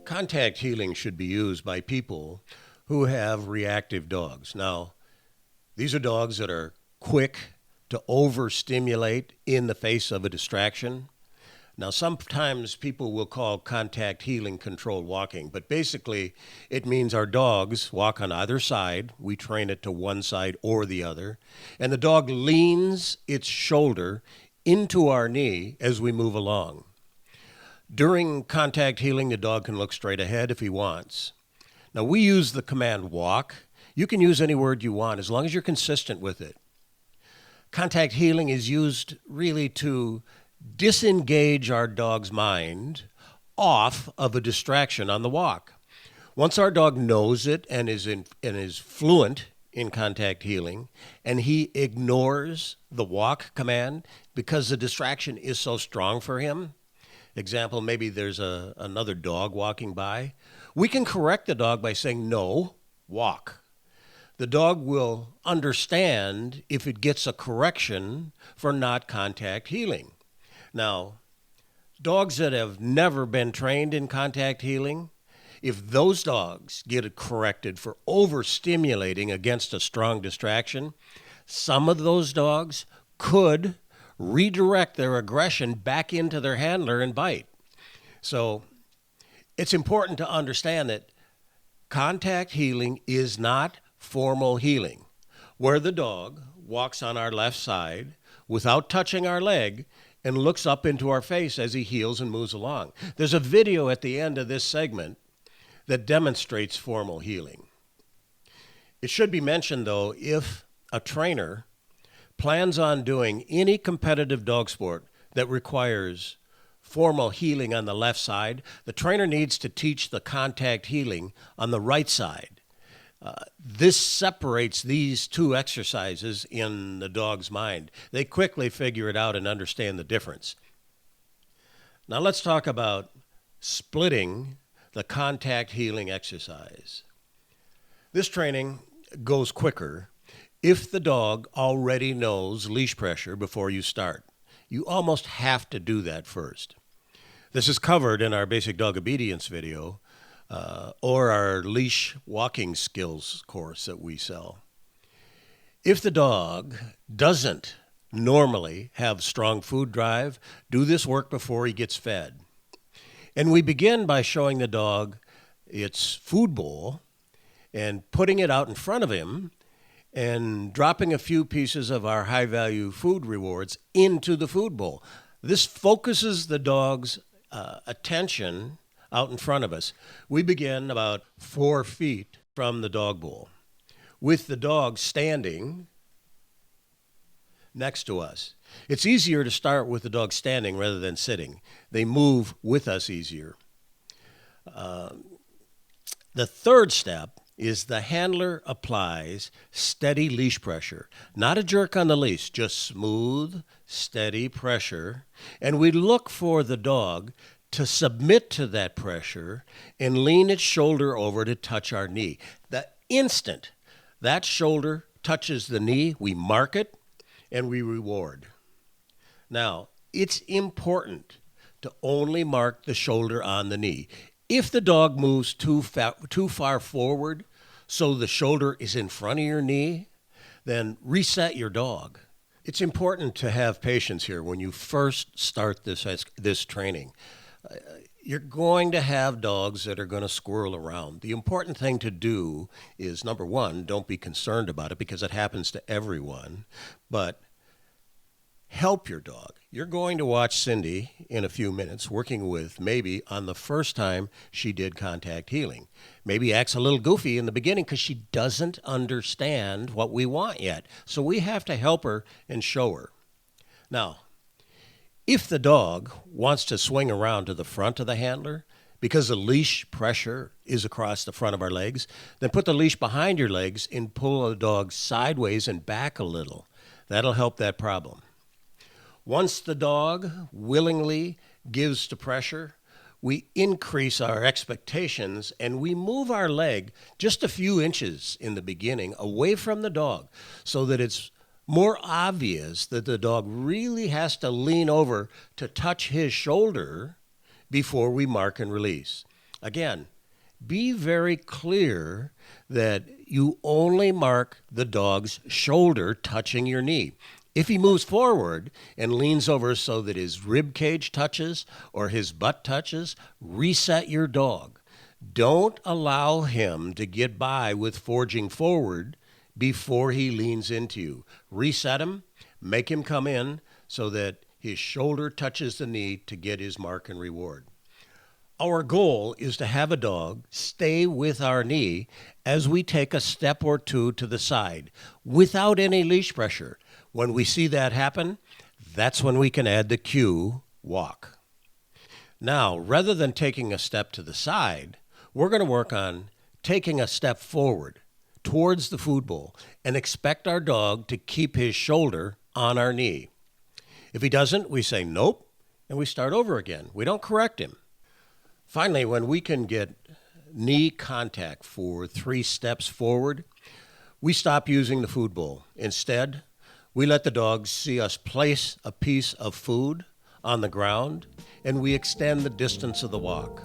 Contact healing should be used by people who have reactive dogs. Now, these are dogs that are quick to overstimulate in the face of a distraction. Now, sometimes people will call contact healing controlled walking, but basically it means our dogs walk on either side. We train it to one side or the other, and the dog leans its shoulder into our knee as we move along. During contact healing, the dog can look straight ahead if he wants. Now, we use the command walk. You can use any word you want as long as you're consistent with it. Contact healing is used really to disengage our dog's mind off of a distraction on the walk. Once our dog knows it and is fluent in contact healing, and he ignores the walk command because the distraction is so strong for him. Example, maybe there's another dog walking by. We can correct the dog by saying, no, walk. The dog will understand if it gets a correction for not contact healing. Now, dogs that have never been trained in contact healing, if those dogs get it corrected for overstimulating against a strong distraction, some of those dogs could redirect their aggression back into their handler and bite. So it's important to understand that contact healing is not formal healing, where the dog walks on our left side without touching our leg and looks up into our face as he heals and moves along. There's a video at the end of this segment that demonstrates formal healing. It should be mentioned, though, if a trainer plans on doing any competitive dog sport that requires formal healing on the left side, the trainer needs to teach the contact healing on the right side. This separates these two exercises in the dog's mind. They quickly figure it out and understand the difference. Now let's talk about splitting the contact healing exercise. This training goes quicker if the dog already knows leash pressure before you start. You almost have to do that first. This is covered in our basic dog obedience video, or our leash walking skills course that we sell. If the dog doesn't normally have strong food drive, do this work before he gets fed. And we begin by showing the dog its food bowl and putting it out in front of him and dropping a few pieces of our high-value food rewards into the food bowl. This focuses the dog's attention out in front of us. We begin about 4 feet from the dog bowl, with the dog standing next to us. It's easier to start with the dog standing rather than sitting. They move with us easier. The third step is the handler applies steady leash pressure. Not a jerk on the leash, just smooth, steady pressure. And we look for the dog to submit to that pressure and lean its shoulder over to touch our knee. The instant that shoulder touches the knee, we mark it and we reward. Now, it's important to only mark the shoulder on the knee. If the dog moves too far forward so the shoulder is in front of your knee, then reset your dog. It's important to have patience here when you first start this training. You're going to have dogs that are going to squirrel around. The important thing to do is, number one, don't be concerned about it because it happens to everyone, but help your dog. You're going to watch Cindy in a few minutes working with maybe on the first time she did contact healing. Maybe acts a little goofy in the beginning because she doesn't understand what we want yet. So we have to help her and show her. Now, if the dog wants to swing around to the front of the handler because the leash pressure is across the front of our legs, then put the leash behind your legs and pull the dog sideways and back a little. That'll help that problem. Once the dog willingly gives to pressure, we increase our expectations and we move our leg just a few inches in the beginning away from the dog so that it's more obvious that the dog really has to lean over to touch his shoulder before we mark and release. Again, be very clear that you only mark the dog's shoulder touching your knee. If he moves forward and leans over so that his rib cage touches or his butt touches, reset your dog. Don't allow him to get by with forging forward before he leans into you. Reset him, make him come in so that his shoulder touches the knee to get his mark and reward. Our goal is to have a dog stay with our knee as we take a step or two to the side without any leash pressure. When we see that happen, that's when we can add the cue, walk. Now, rather than taking a step to the side, we're going to work on taking a step forward towards the food bowl and expect our dog to keep his shoulder on our knee. If he doesn't, we say nope, and we start over again. We don't correct him. Finally, when we can get knee contact for 3 steps forward, we stop using the food bowl. Instead, we let the dog see us place a piece of food on the ground, and we extend the distance of the walk.